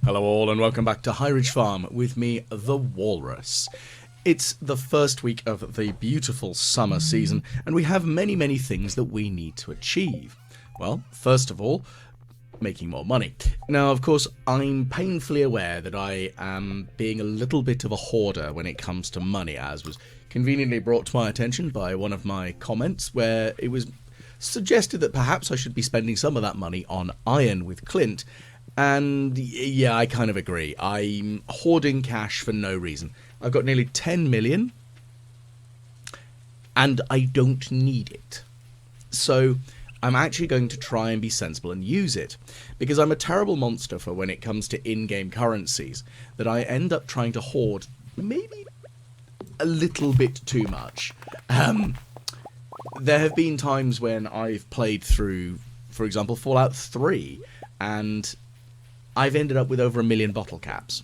Hello all and welcome back to High Ridge Farm with me, the Walrus. It's the first week of the beautiful summer season and we have many things that we need to achieve. Well, first of all, making more money. Now, of course, I'm painfully aware that I am being a little bit of a hoarder when it comes to money, as was conveniently brought to my attention by one of my comments where it was suggested that perhaps I should be spending some of that money on iron with Clint. And yeah, I kind of agree. I'm hoarding cash for no reason. I've got nearly 10 million and I don't need it. So I'm actually going to try and be sensible and use it, because I'm a terrible monster for when it comes to in-game currencies, that I end up trying to hoard maybe a little bit too much. There have been times when I've played through, for example, Fallout 3, and I've ended up with over 1 million bottle caps.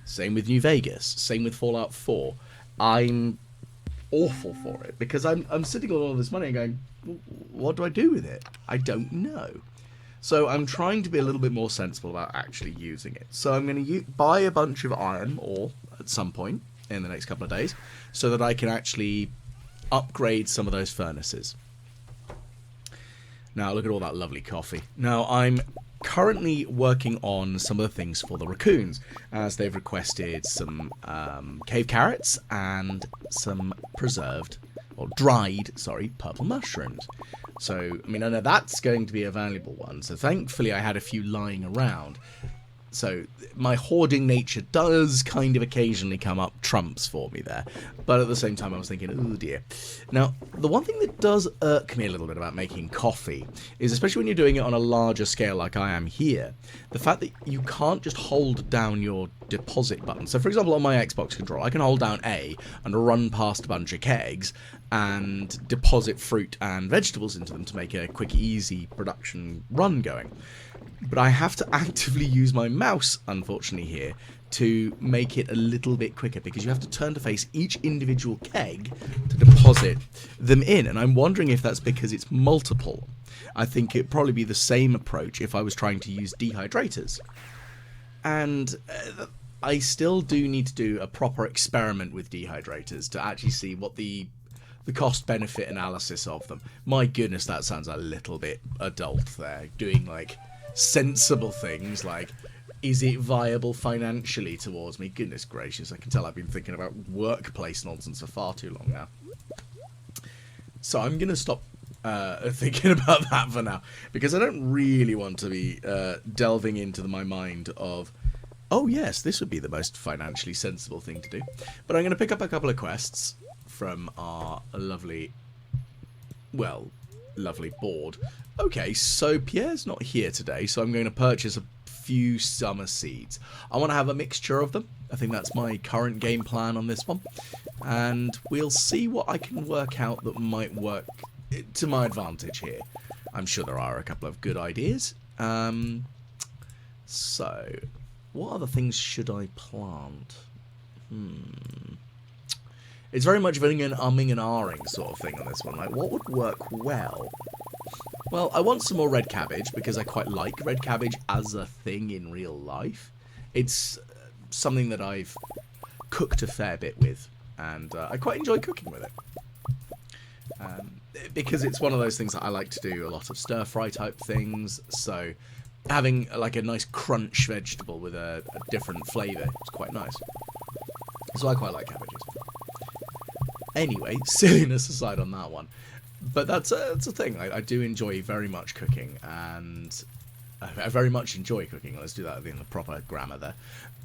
Same with New Vegas. Same with Fallout 4. I'm awful for it because I'm sitting on all this money and going, what do I do with it? I don't know. So I'm trying to be a little bit more sensible about actually using it. So I'm going to buy a bunch of iron ore at some point in the next couple of days so that I can actually upgrade some of those furnaces. Now look at all that lovely coffee. Now I'm currently working on some of the things for the raccoons, as they've requested some cave carrots and some dried purple mushrooms. So, I mean, I know that's going to be a valuable one, so thankfully I had a few lying around. So my hoarding nature does kind of occasionally come up trumps for me there. But at the same time I was thinking, oh dear. Now, the one thing that does irk me a little bit about making coffee is, especially when you're doing it on a larger scale like I am here, the fact that you can't just hold down your deposit button. So for example, on my Xbox controller, I can hold down A and run past a bunch of kegs and deposit fruit and vegetables into them to make a quick, easy production run going. But I have to actively use my mouse, unfortunately, here to make it a little bit quicker, because you have to turn to face each individual keg to deposit them in. And I'm wondering if that's because it's multiple. I think it'd probably be the same approach if I was trying to use dehydrators. And I still do need to do a proper experiment with dehydrators to actually see what the cost-benefit analysis of them. My goodness, that sounds a little bit adult there, doing like sensible things like, is it viable financially towards me? Goodness gracious, I can tell I've been thinking about workplace nonsense for far too long now. So I'm going to stop thinking about that for now, because I don't really want to be delving into my mind of, oh yes, this would be the most financially sensible thing to do. But I'm going to pick up a couple of quests from our lovely board. Okay, so Pierre's not here today, so I'm going to purchase a few summer seeds. I want to have a mixture of them. I think that's my current game plan on this one. And we'll see what I can work out that might work to my advantage here. I'm sure there are a couple of good ideas. So, what other things should I plant? It's very much an umming and ahhing sort of thing on this one. Like, what would work well? Well, I want some more red cabbage, because I quite like red cabbage as a thing in real life. It's something that I've cooked a fair bit with, and I quite enjoy cooking with it. Because it's one of those things that I like to do a lot of stir-fry type things, so having like a nice crunch vegetable with a different flavour is quite nice. So I quite like cabbages. Anyway, silliness aside on that one. But that's a thing. I do enjoy very much cooking, and I very much enjoy cooking. Let's do that in the proper grammar there.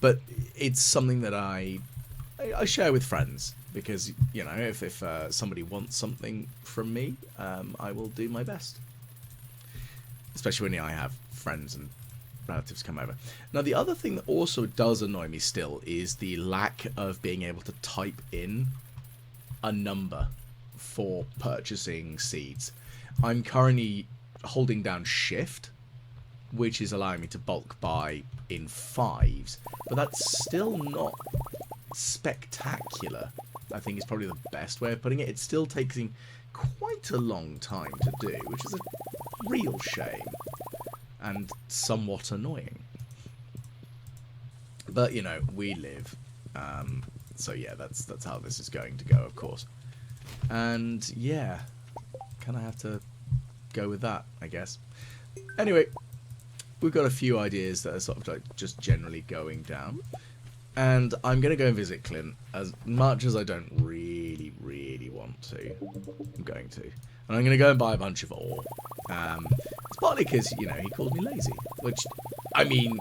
But it's something that I share with friends, because, you know, if somebody wants something from me, I will do my best. Especially when I have friends and relatives come over. Now, the other thing that also does annoy me still is the lack of being able to type in a number for purchasing seeds. I'm currently holding down shift, which is allowing me to bulk buy in 5s, but that's still not spectacular. I think is probably the best way of putting it. It's still taking quite a long time to do, which is a real shame and somewhat annoying. But, you know, we live. So, yeah, that's how this is going to go, of course. And, yeah, kind of have to go with that, I guess. Anyway, we've got a few ideas that are sort of like just generally going down. And I'm going to go and visit Clint, as much as I don't really, really want to. I'm going to. And I'm going to go and buy a bunch of ore. It's partly because, you know, he calls me lazy. Which, I mean,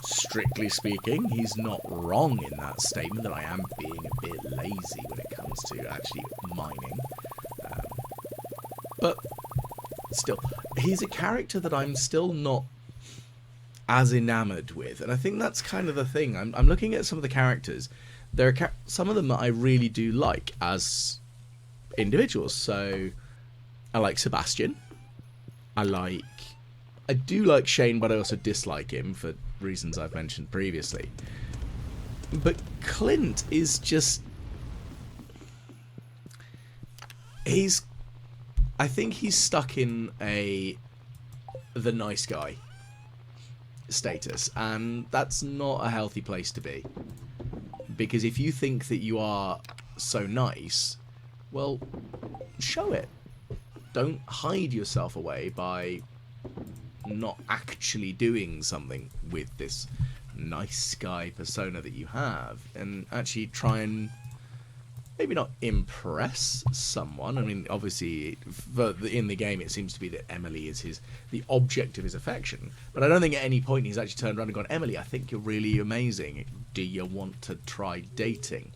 strictly speaking, he's not wrong in that statement that I am being a bit lazy when it comes to actually mining. But still, he's a character that I'm still not as enamored with, and I think that's kind of the thing. I'm looking at some of the characters. There are some of them that I really do like as individuals. So I like Sebastian. I do like Shane, but I also dislike him for reasons I've mentioned previously. But Clint is just... I think he's stuck in the nice guy status, and that's not a healthy place to be. Because if you think that you are so nice, well, show it. Don't hide yourself away by not actually doing something with this nice guy persona that you have, and actually try and maybe not impress someone. I mean, obviously, in the game, it seems to be that Emily is the object of his affection. But I don't think at any point he's actually turned around and gone, Emily, I think you're really amazing. Do you want to try dating?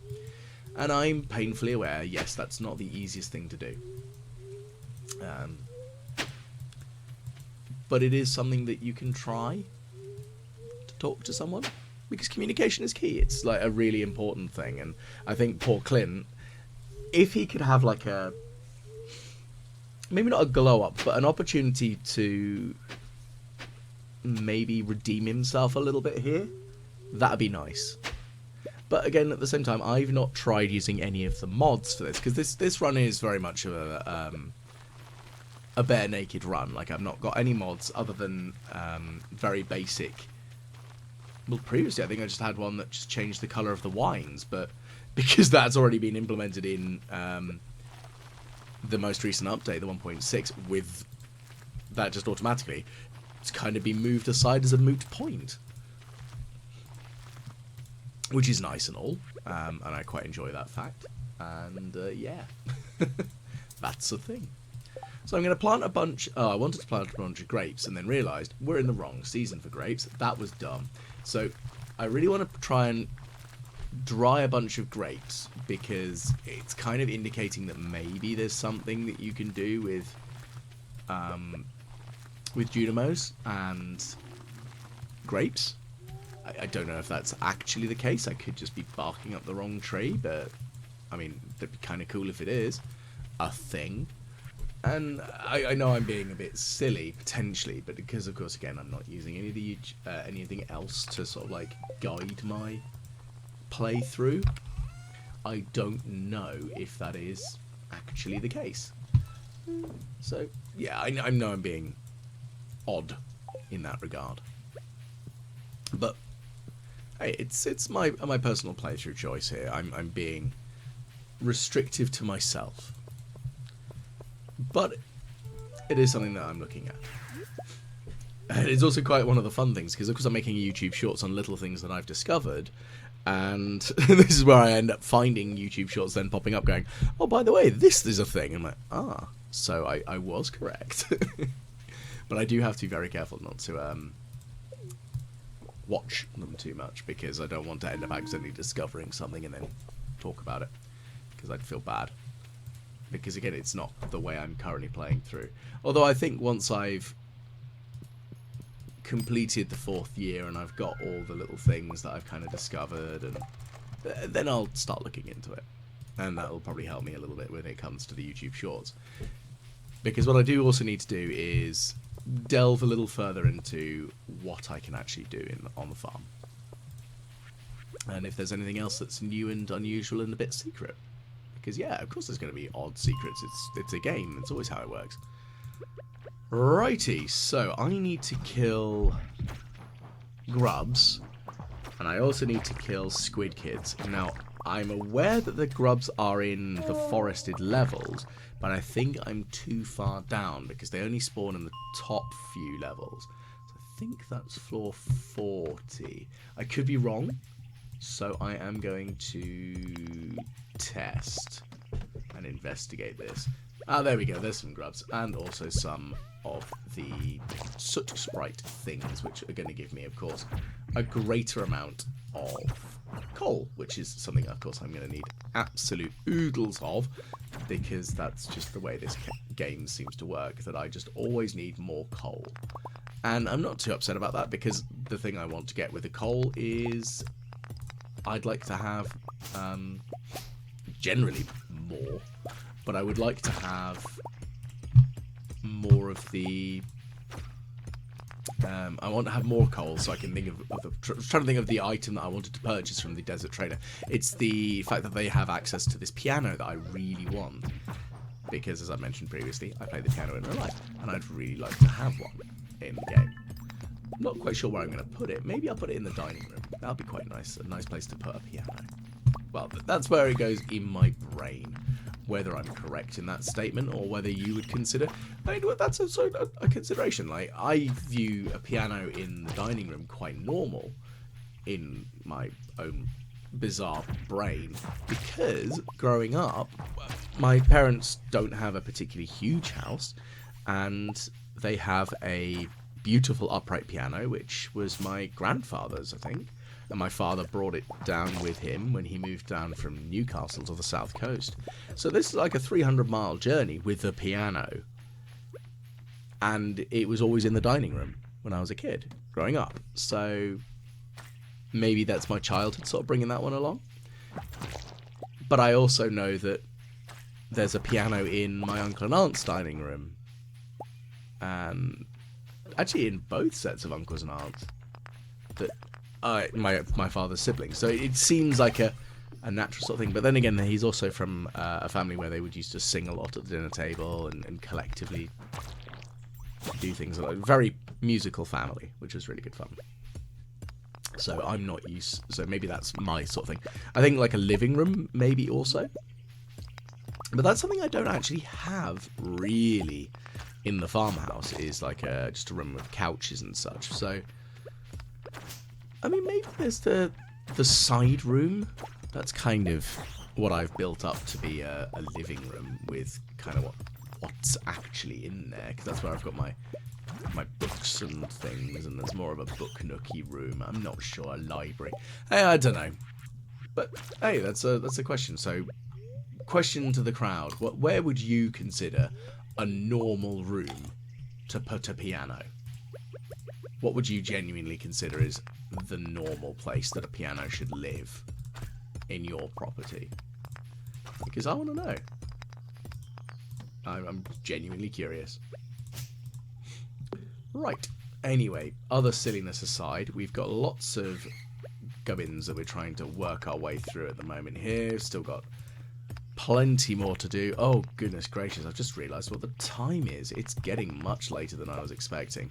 And I'm painfully aware, yes, that's not the easiest thing to do. But it is something that you can try to talk to someone. Because communication is key. It's like a really important thing. And I think poor Clint, if he could have like maybe not a glow up, but an opportunity to maybe redeem himself a little bit here, that'd be nice. But again, at the same time, I've not tried using any of the mods for this, because this run is very much of a bare naked run. Like, I've not got any mods other than very basic. Well, previously I think I just had one that just changed the colour of the wines, but because that's already been implemented in the most recent update, the 1.6, with that just automatically, it's kind of been moved aside as a moot point. Which is nice and all, and I quite enjoy that fact. And yeah, that's the thing. So I'm going to plant a bunch... Oh, I wanted to plant a bunch of grapes and then realised we're in the wrong season for grapes. That was dumb. So I really want to try and dry a bunch of grapes, because it's kind of indicating that maybe there's something that you can do with Junimos and grapes. I don't know if that's actually the case. I could just be barking up the wrong tree, but I mean, that'd be kind of cool if it is a thing. And I know I'm being a bit silly, potentially, but because, of course, again, I'm not using any of the anything else to sort of, like, guide my playthrough, I don't know if that is actually the case. So, yeah, I know I'm being odd in that regard. But, hey, it's my personal playthrough choice here. I'm being restrictive to myself. But it is something that I'm looking at. And it's also quite one of the fun things, because of course I'm making YouTube shorts on little things that I've discovered, and this is where I end up finding YouTube shorts then popping up going, oh, by the way, this is a thing. I'm like, ah, so I was correct. But I do have to be very careful not to watch them too much, because I don't want to end up accidentally discovering something and then talk about it, because I'd feel bad. Because again, it's not the way I'm currently playing through. Although I think once I've completed the 4th year and I've got all the little things that I've kind of discovered, and then I'll start looking into it. And that'll probably help me a little bit when it comes to the YouTube shorts. Because what I do also need to do is delve a little further into what I can actually do on the farm. And if there's anything else that's new and unusual and a bit secret. Because, yeah, of course there's going to be odd secrets. It's a game. It's always how it works. Righty, so I need to kill Grubs And I also need to kill squid kids. Now, I'm aware that the grubs are in the forested levels, but I think I'm too far down because they only spawn in the top few levels. So I think that's floor 40. I could be wrong, so I am going to test and investigate this. Ah, there we go. There's some grubs and also some of the soot sprite things, which are going to give me, of course, a greater amount of coal, which is something, of course, I'm going to need absolute oodles of, because that's just the way this game seems to work, that I just always need more coal. And I'm not too upset about that, because the thing I want to get with the coal is I'd like to have generally more, but I would like to have more of the I want to have more coal, so I can think of the, trying to think of the item that I wanted to purchase from the desert trader. It's the fact that they have access to this piano that I really want, because as I mentioned previously, I play the piano in real life, and I'd really like to have one in the game. I'm not quite sure where I'm going to put it. Maybe I'll put it in the dining room. That'll be quite nice. A nice place to put a piano. Well, that's where it goes in my brain. Whether I'm correct in that statement or whether you would consider... I mean, that's also a consideration. Like, I view a piano in the dining room quite normal in my own bizarre brain, because growing up, my parents don't have a particularly huge house, and they have a beautiful upright piano, which was my grandfather's, I think. And my father brought it down with him when he moved down from Newcastle to the south coast. So this is like a 300-mile journey with the piano. And it was always in the dining room when I was a kid, growing up. So maybe that's my childhood sort of bringing that one along. But I also know that there's a piano in my uncle and aunt's dining room. And actually in both sets of uncles and aunts. That... my father's siblings, so it seems like a natural sort of thing. But then again, he's also from a family where they would used to sing a lot at the dinner table and collectively do things. Like very musical family, which was really good fun. So I'm not used. So maybe that's my sort of thing. I think like a living room, maybe also. But that's something I don't actually have really in the farmhouse. Is like just a room with couches and such. So. I mean, maybe there's the side room. That's kind of what I've built up to be a living room with kind of what's actually in there, because that's where I've got my books and things, and there's more of a book nooky room. I'm not sure, a library. Hey, I don't know. But hey, that's a question. So, question to the crowd: where would you consider a normal room to put a piano? What would you genuinely consider is the normal place that a piano should live in your property? Because I want to know. I'm genuinely curious. Right. Anyway, other silliness aside, we've got lots of gubbins that we're trying to work our way through at the moment here. Still got plenty more to do. Oh, goodness gracious. I've just realised what the time is. It's getting much later than I was expecting.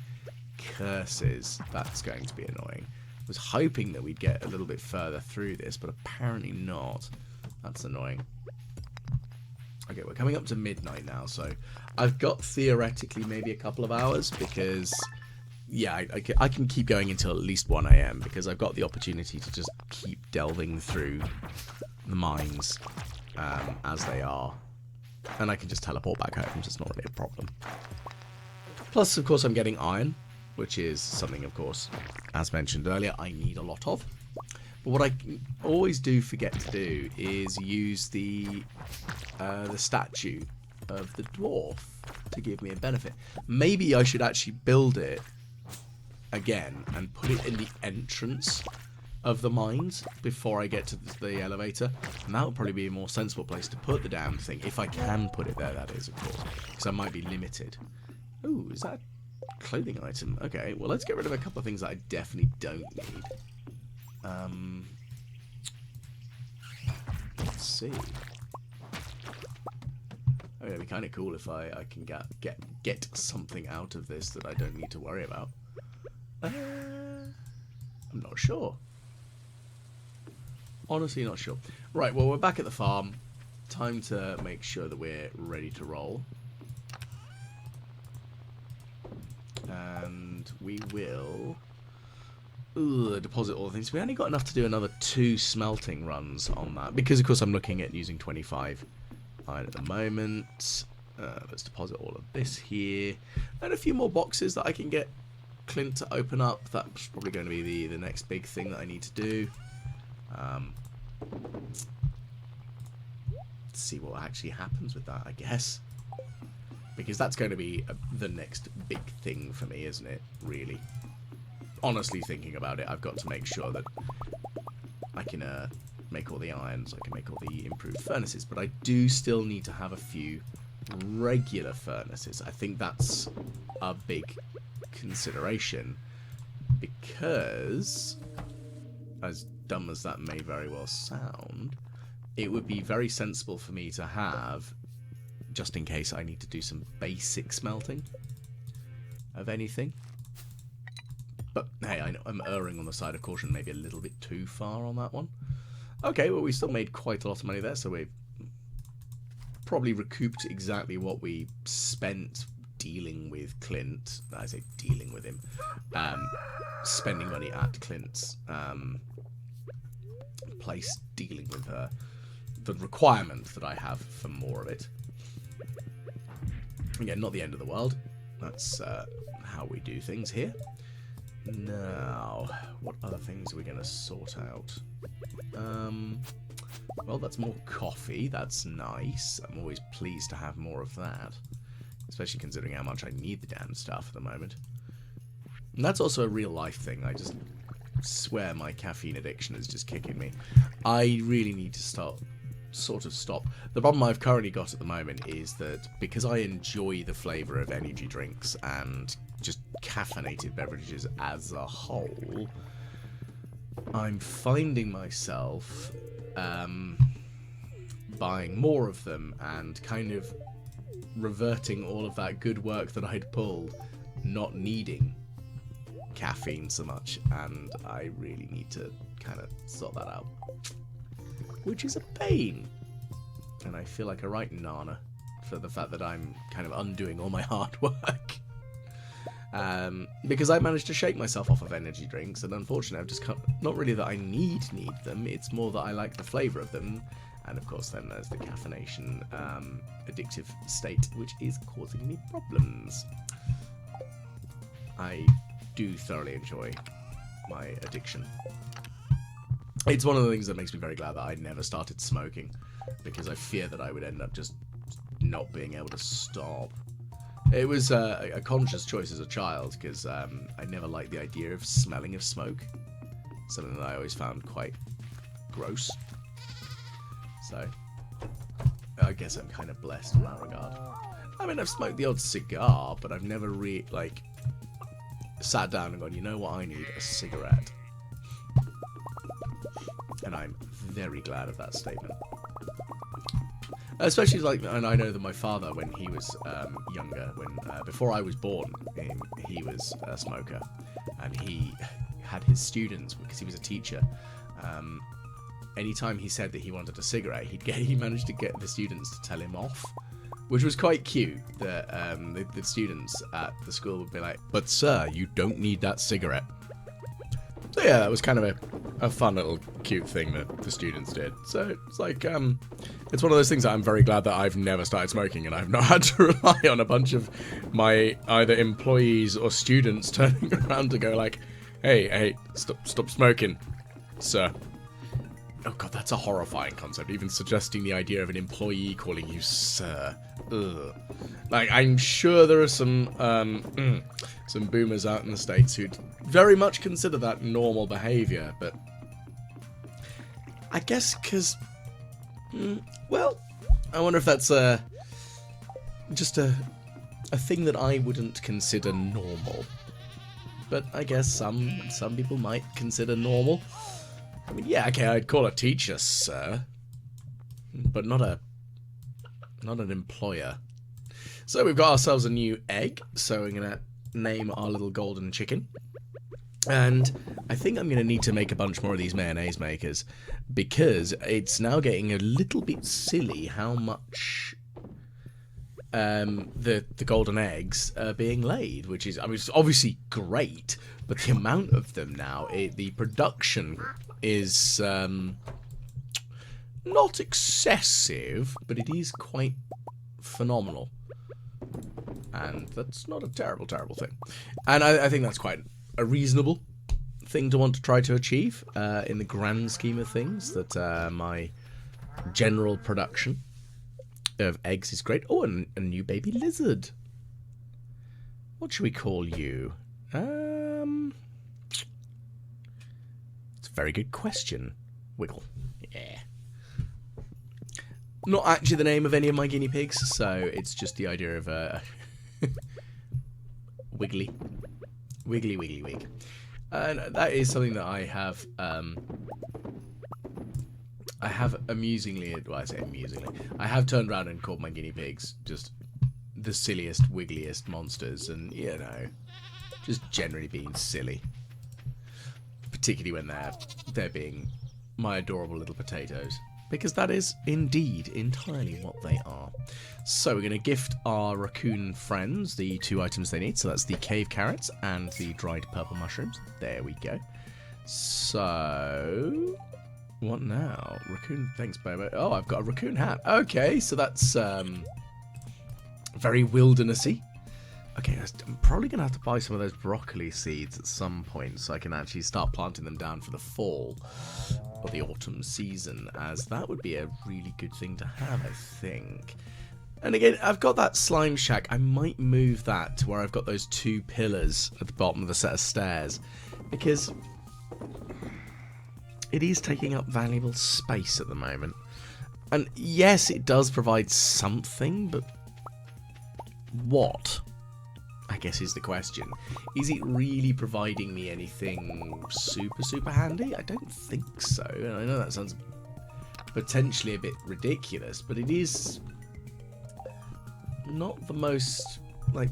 Curses. That's going to be annoying. I was hoping that we'd get a little bit further through this, but apparently not. That's annoying. Okay, we're coming up to midnight now, so I've got theoretically maybe a couple of hours, because yeah, I can keep going until at least 1 AM, because I've got the opportunity to just keep delving through the mines as they are, and I can just teleport back home, so it's not really a problem. Plus, of course, I'm getting iron, which is something, of course, as mentioned earlier, I need a lot of. But what I always do forget to do is use the statue of the dwarf to give me a benefit. Maybe I should actually build it again and put it in the entrance of the mines before I get to the elevator. And that would probably be a more sensible place to put the damn thing, if I can put it there, that is, of course, because I might be limited. Ooh, is that a clothing item? Okay, well, let's get rid of a couple of things that I definitely don't need. Let's see. Oh, it'd be kind of cool if I can get something out of this that I don't need to worry about. I'm not sure. honestly not sure. Right, well, we're back at the farm. Time to make sure that we're ready to roll. And we will deposit all the things. We only got enough to do another 2 smelting runs on that. Because, of course, I'm looking at using 25 iron at the moment. Let's deposit all of this here. And a few more boxes that I can get Clint to open up. That's probably going to be the next big thing that I need to do. Let's see what actually happens with that, I guess. Because that's going to be the next big thing for me, isn't it? Really. Honestly, thinking about it, I've got to make sure that I can make all the irons, I can make all the improved furnaces, but I do still need to have a few regular furnaces. I think that's a big consideration, because, as dumb as that may very well sound, it would be very sensible for me to have, just in case I need to do some basic smelting of anything. But hey, I know I'm erring on the side of caution, maybe a little bit too far on that one. Okay, well, we still made quite a lot of money there, so we've probably recouped exactly what we spent dealing with Clint. I say dealing with him. Spending money at Clint's place, dealing with the requirement that I have for more of it. Again, not the end of the world. That's how we do things here. Now, what other things are we going to sort out? Well, that's more coffee. That's nice. I'm always pleased to have more of that. Especially considering how much I need the damn stuff at the moment. And that's also a real life thing. I just swear my caffeine addiction is just kicking me. I really need to stop. The problem I've currently got at the moment is that because I enjoy the flavour of energy drinks and just caffeinated beverages as a whole, I'm finding myself buying more of them and kind of reverting all of that good work that I'd pulled, not needing caffeine so much, and I really need to kind of sort that out. Which is a pain. And I feel like a right nana for the fact that I'm kind of undoing all my hard work. Because I managed to shake myself off of energy drinks, and unfortunately I've just not really that I need them, it's more that I like the flavour of them. And of course then there's the caffeination addictive state, which is causing me problems. I do thoroughly enjoy my addiction. It's one of the things that makes me very glad that I never started smoking, because I fear that I would end up just not being able to stop. It was a conscious choice as a child, because I never liked the idea of smelling of smoke. Something that I always found quite gross. So, I guess I'm kind of blessed in that regard. I mean, I've smoked the odd cigar, but I've never sat down and gone, you know what, I need a cigarette. And I'm very glad of that statement. Especially, and I know that my father, when he was younger, before I was born, he was a smoker, and he had his students, because he was a teacher. Anytime he said that he wanted a cigarette, he managed to get the students to tell him off, which was quite cute. That the students at the school would be like, "But sir, you don't need that cigarette." So yeah, that was kind of a fun little cute thing that the students did. So it's like, it's one of those things that I'm very glad that I've never started smoking, and I've not had to rely on a bunch of my either employees or students turning around to go like, hey, stop smoking, sir. Oh god, that's a horrifying concept, even suggesting the idea of an employee calling you sir. Ugh. Like, I'm sure there are some boomers out in the States who'd very much consider that normal behaviour, but I guess because, well, I wonder if that's just a thing that I wouldn't consider normal. But I guess some people might consider normal. I mean, yeah, okay, I'd call a teacher sir, but not an employer. So we've got ourselves a new egg, so we're going to name our little golden chicken. And I think I'm going to need to make a bunch more of these mayonnaise makers, because it's now getting a little bit silly how much the golden eggs are being laid, which is, I mean, it's obviously great, but the amount of them now, the production is not excessive, but it is quite phenomenal. And that's not a terrible, terrible thing. And I think that's quite a reasonable thing to want to try to achieve in the grand scheme of things, that my general production of eggs is great. Oh, and a new baby lizard. What should we call you? It's a very good question. Wiggle. Yeah. Not actually the name of any of my guinea pigs, so it's just the idea of Wiggly. Wiggly, wiggly, wig. And that is something that I have amusingly, well, I say amusingly, I have turned around and called my guinea pigs just the silliest, wiggliest monsters, and, you know, just generally being silly. Particularly when they're being my adorable little potatoes. Because that is indeed entirely what they are. So we're going to gift our raccoon friends the 2 items they need. So that's the cave carrots and the dried purple mushrooms. There we go. So what now? Raccoon, thanks, baby. Oh, I've got a raccoon hat. Okay, so that's very wildernessy. Okay, I'm probably going to have to buy some of those broccoli seeds at some point so I can actually start planting them down for the fall or the autumn season, as that would be a really good thing to have, I think. And again, I've got that slime shack. I might move that to where I've got those 2 pillars at the bottom of the set of stairs, because it is taking up valuable space at the moment. And yes, it does provide something, but what? I guess is the question. Is it really providing me anything super, super handy? I don't think so. And I know that sounds potentially a bit ridiculous, but it is not the most, like,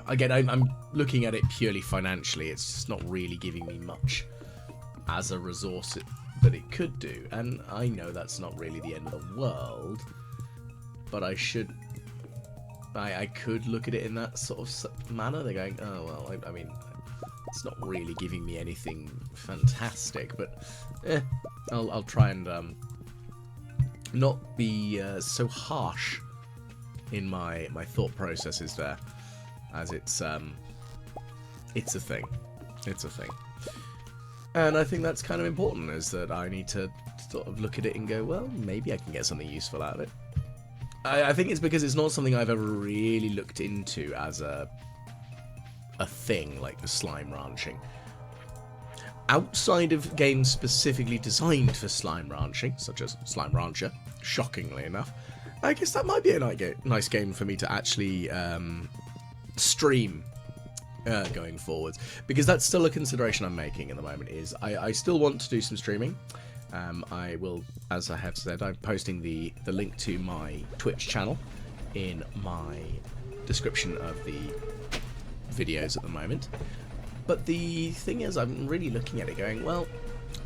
again, I'm looking at it purely financially. It's just not really giving me much as a resource that it could do. And I know that's not really the end of the world, but I could look at it in that sort of manner. They're going, oh, well, I mean, it's not really giving me anything fantastic, but I'll try and not be so harsh in my thought processes there, as it's a thing. It's a thing. And I think that's kind of important, is that I need to sort of look at it and go, well, maybe I can get something useful out of it. I think it's because it's not something I've ever really looked into as a thing, like the slime ranching. Outside of games specifically designed for slime ranching, such as Slime Rancher, shockingly enough, I guess that might be a nice game for me to actually stream going forwards, because that's still a consideration I'm making at the moment. Is I still want to do some streaming. I will, as I have said, I'm posting the link to my Twitch channel in my description of the videos at the moment. But the thing is, I'm really looking at it going, well,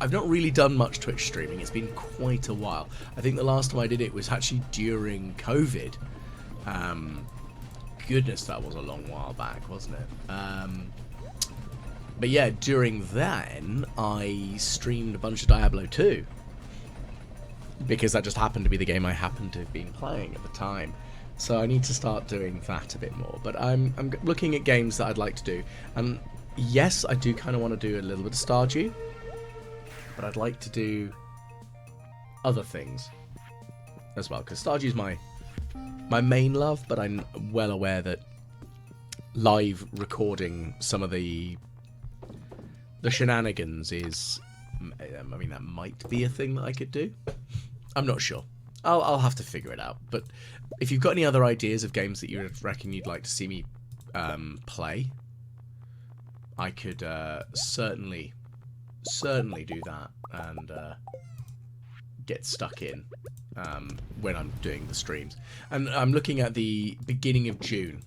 I've not really done much Twitch streaming. It's been quite a while. I think the last time I did it was actually during COVID. Goodness, that was a long while back, wasn't it? But yeah, during then, I streamed a bunch of Diablo 2. Because that just happened to be the game I happened to have been playing at the time. So I need to start doing that a bit more. But I'm looking at games that I'd like to do. And yes, I do kind of want to do a little bit of Stardew. But I'd like to do other things as well. Because Stardew's my main love, but I'm well aware that live recording some of the shenanigans is, I mean, that might be a thing that I could do. I'm not sure. I'll have to figure it out. But if you've got any other ideas of games that you reckon you'd like to see me play, I could certainly do that and get stuck in when I'm doing the streams. And I'm looking at the beginning of June,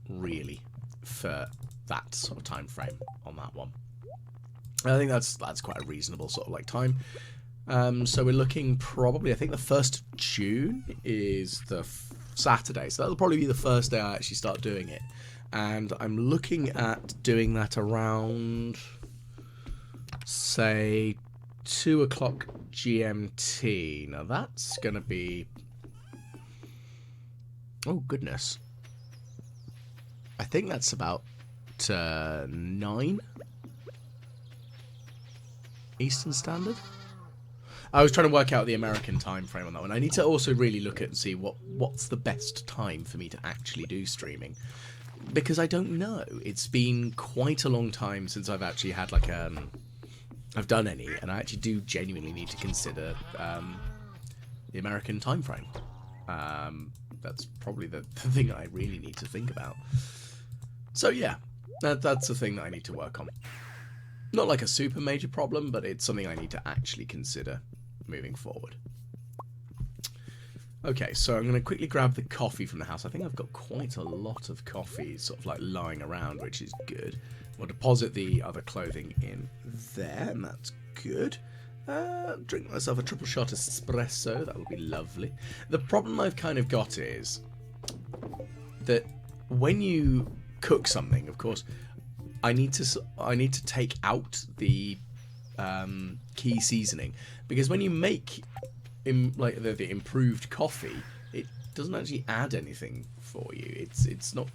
really, for that sort of time frame on that one. I think that's quite a reasonable sort of like time. So we're looking probably, I think the 1st of June is the Saturday, so that'll probably be the first day I actually start doing it. And I'm looking at doing that around, say, 2 o'clock GMT. Now that's going to be... Oh, goodness. I think that's about 9 Eastern Standard. I was trying to work out the American time frame on that one. I need to also really look at and see what's the best time for me to actually do streaming. Because I don't know. It's been quite a long time since I've actually had like I've done any, and I actually do genuinely need to consider the American time frame. That's probably the thing I really need to think about. So yeah, that's the thing that I need to work on. Not like a super major problem, but it's something I need to actually consider moving forward. Okay, so I'm going to quickly grab the coffee from the house. I think I've got quite a lot of coffee sort of like lying around, which is good. We'll deposit the other clothing in there, and that's good. Drink myself a triple shot espresso. That will be lovely. The problem I've kind of got is that when you cook something, of course, I need to take out the key seasoning, because when you make like the improved coffee, it doesn't actually add anything for you. It's not,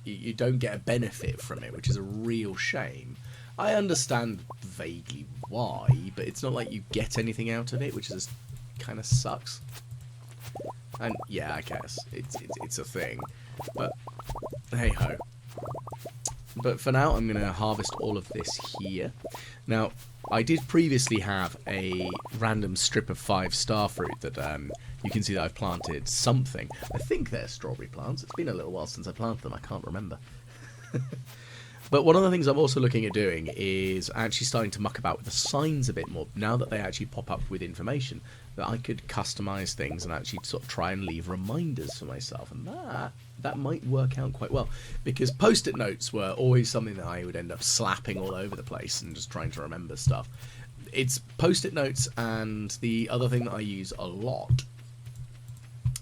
you don't get a benefit from it, which is a real shame. I understand vaguely why, but it's not like you get anything out of it, which is kind of sucks. And yeah, I guess it's a thing, but hey ho. But for now, I'm going to harvest all of this here. Now, I did previously have a random strip of 5 star fruit that you can see that I've planted something. I think they're strawberry plants. It's been a little while since I planted them. I can't remember. But one of the things I'm also looking at doing is actually starting to muck about with the signs a bit more, now that they actually pop up with information, that I could customize things and actually sort of try and leave reminders for myself. And that might work out quite well, because post-it notes were always something that I would end up slapping all over the place and just trying to remember stuff. It's post-it notes, and the other thing that I use a lot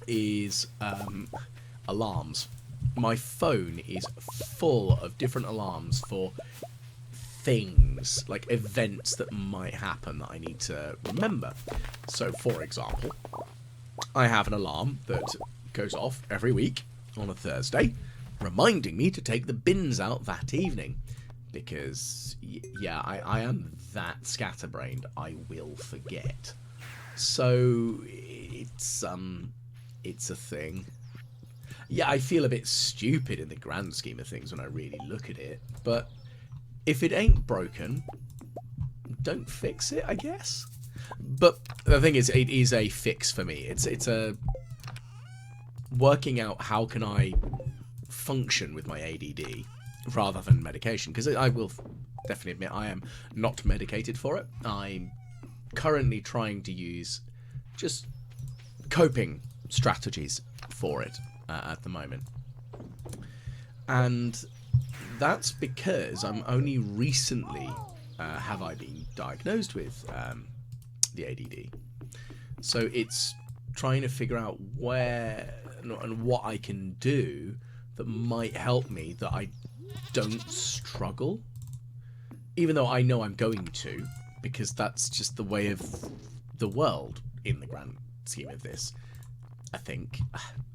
is alarms. My phone is full of different alarms for things, like events that might happen that I need to remember. So, for example, I have an alarm that goes off every week on a Thursday, reminding me to take the bins out that evening. Because, yeah, I am that scatterbrained, I will forget. So, it's a thing. Yeah, I feel a bit stupid in the grand scheme of things when I really look at it, but if it ain't broken, don't fix it, I guess. But the thing is, it is a fix for me. It's a working out how can I function with my ADD rather than medication, because I will definitely admit I am not medicated for it. I'm currently trying to use just coping strategies for it at the moment, and that's because I'm only recently have I been diagnosed with the ADD. So it's trying to figure out where and what I can do that might help me, that I don't struggle, even though I know I'm going to, because that's just the way of the world in the grand scheme of this. I think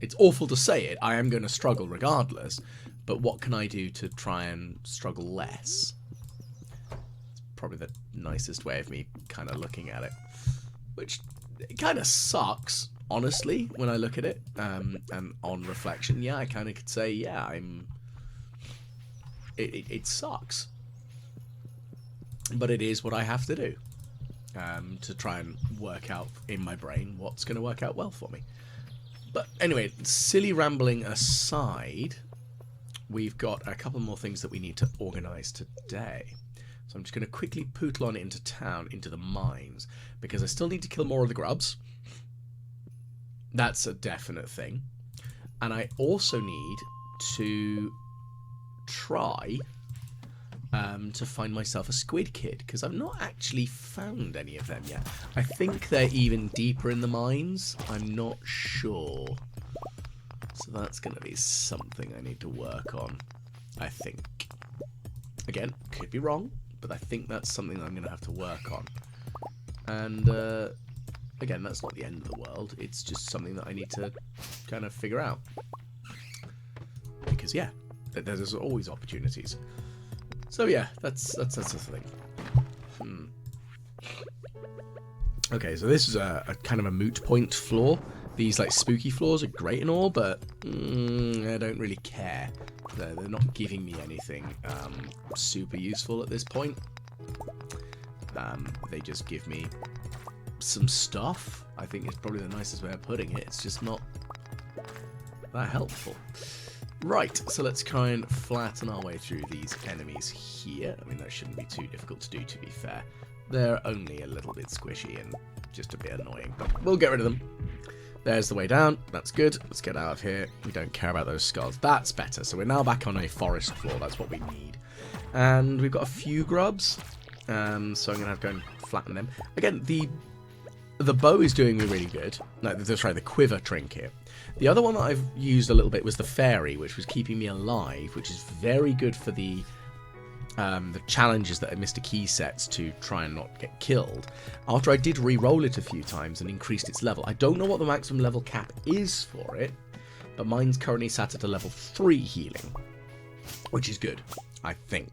it's awful to say it, I am going to struggle regardless, but what can I do to try and struggle less? It's probably the nicest way of me kind of looking at it, which it kind of sucks, honestly, when I look at it, and on reflection, yeah, I kind of could say, yeah, it sucks, but it is what I have to do, to try and work out in my brain what's going to work out well for me. But anyway, silly rambling aside, we've got a couple more things that we need to organise today. So I'm just going to quickly pootle on into town, into the mines, because I still need to kill more of the grubs. That's a definite thing. And I also need to try to find myself a squid kid, because I've not actually found any of them yet. I think they're even deeper in the mines. I'm not sure. So that's going to be something I need to work on, I think. Again, could be wrong, but I think that's something I'm going to have to work on. And, again, that's not the end of the world. It's just something that I need to kind of figure out. Because, yeah, there's always opportunities. So, yeah, that's the thing. Okay, so this is a kind of a moot point floor. These, like, spooky floors are great and all, but I don't really care. They're not giving me anything super useful at this point. They just give me some stuff. I think it's probably the nicest way of putting it. It's just not that helpful. Right, so let's try and flatten our way through these enemies here. I mean, that shouldn't be too difficult to do, to be fair. They're only a little bit squishy and just a bit annoying, but we'll get rid of them. There's the way down. That's good. Let's get out of here. We don't care about those skulls. That's better. So we're now back on a forest floor. That's what we need. And we've got a few grubs. So I'm going to have to go and flatten them. Again, the bow is doing me really good. No, sorry, the quiver trinket. The other one that I've used a little bit was the fairy, which was keeping me alive, which is very good for the challenges that Mr. Key sets to try and not get killed. After I did re-roll it a few times and increased its level. I don't know what the maximum level cap is for it, but mine's currently sat at a level 3 healing, which is good, I think.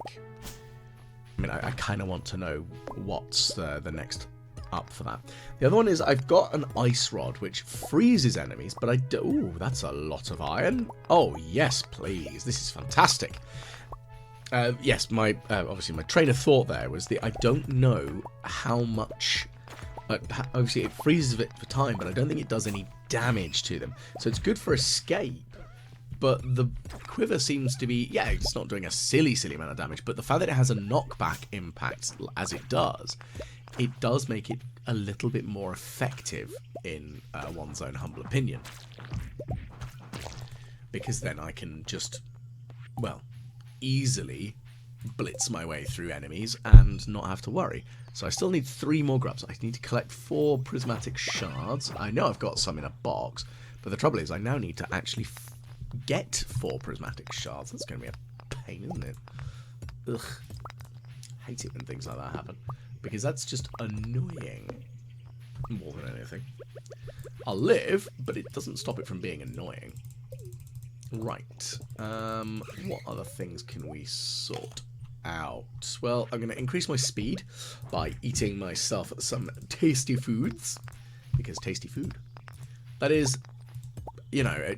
I mean, I kind of want to know what's the next up for that. The other one is I've got an ice rod which freezes enemies, but I do. Ooh, that's a lot of iron. Oh yes, please. This is fantastic. Yes, my obviously my train of thought there was that I don't know how much. Obviously, it freezes it for time, but I don't think it does any damage to them. So it's good for escape. But the quiver seems to be, yeah, it's not doing a silly amount of damage, but the fact that it has a knockback impact, as it does make it a little bit more effective in one's own humble opinion. Because then I can just, well, easily blitz my way through enemies and not have to worry. So I still need 3 more grubs. I need to collect 4 prismatic shards. I know I've got some in a box, but the trouble is I now need to actually get 4 prismatic shards. That's going to be a pain, isn't it? Ugh. Hate it when things like that happen. Because that's just annoying. More than anything. I'll live, but it doesn't stop it from being annoying. Right. What other things can we sort out? Well, I'm going to increase my speed by eating myself some tasty foods. Because tasty food. That is, you know,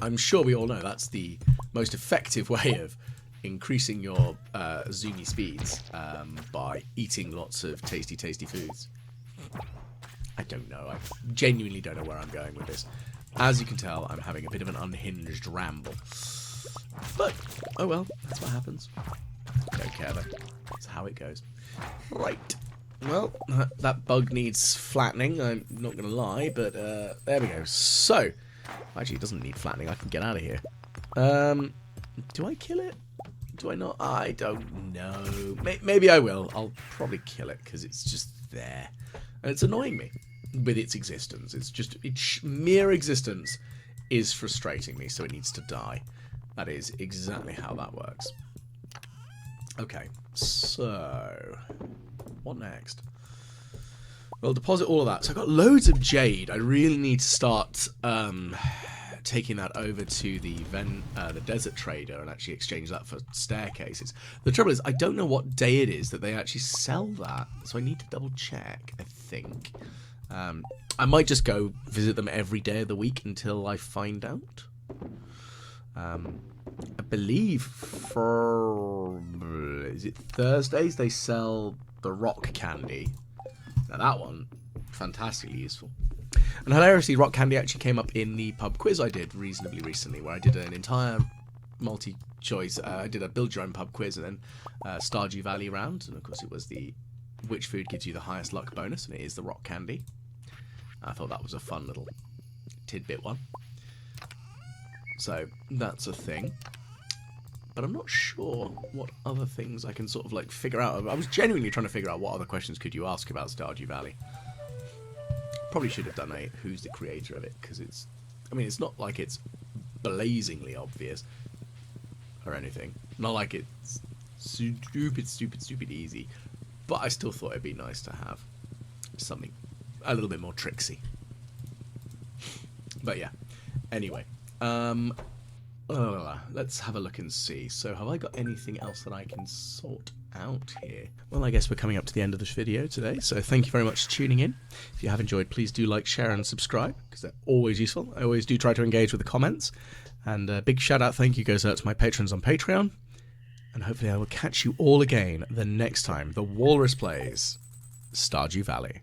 I'm sure we all know that's the most effective way of increasing your zoomy speeds by eating lots of tasty foods. I don't know. I genuinely don't know where I'm going with this. As you can tell, I'm having a bit of an unhinged ramble. But, oh well, that's what happens. Don't care though. That's how it goes. Right. Well, that bug needs flattening, I'm not going to lie, but there we go. So, actually it doesn't need flattening, I can get out of here. Do I kill it? Do I not? I don't know. Maybe I will. I'll probably kill it because it's just there. And it's annoying me with its existence. It's just, its mere existence is frustrating me, so it needs to die. That is exactly how that works. Okay, so what next? Well, deposit all of that. So I've got loads of jade. I really need to start taking that over to the desert trader and actually exchange that for staircases. The trouble is, I don't know what day it is that they actually sell that, so I need to double check, I think. I might just go visit them every day of the week until I find out. I believe for, is it Thursdays, they sell the rock candy. Now that one, fantastically useful. And hilariously, rock candy actually came up in the pub quiz I did reasonably recently, where I did an entire multi-choice, I did a build your own pub quiz and then Stardew Valley round, and of course it was the which food gives you the highest luck bonus, and it is the rock candy. I thought that was a fun little tidbit one. So, that's a thing. but I'm not sure what other things I can sort of like figure out. I was genuinely trying to figure out what other questions could you ask about Stardew Valley. Probably should have done a who's the creator of it, because it's, I mean, it's not like it's blazingly obvious or anything. Not like it's stupid easy, but I still thought it'd be nice to have something a little bit more tricksy. But yeah, anyway, let's have a look and see. So have I got anything else that I can sort out here? Well, I guess we're coming up to the end of this video today, so thank you very much for tuning in. If you have enjoyed, please do like, share and subscribe, because they're always useful. I always do try to engage with the comments, and a big shout out thank you goes out to my patrons on Patreon, and hopefully I will catch you all again the next time the Walrus plays Stardew Valley.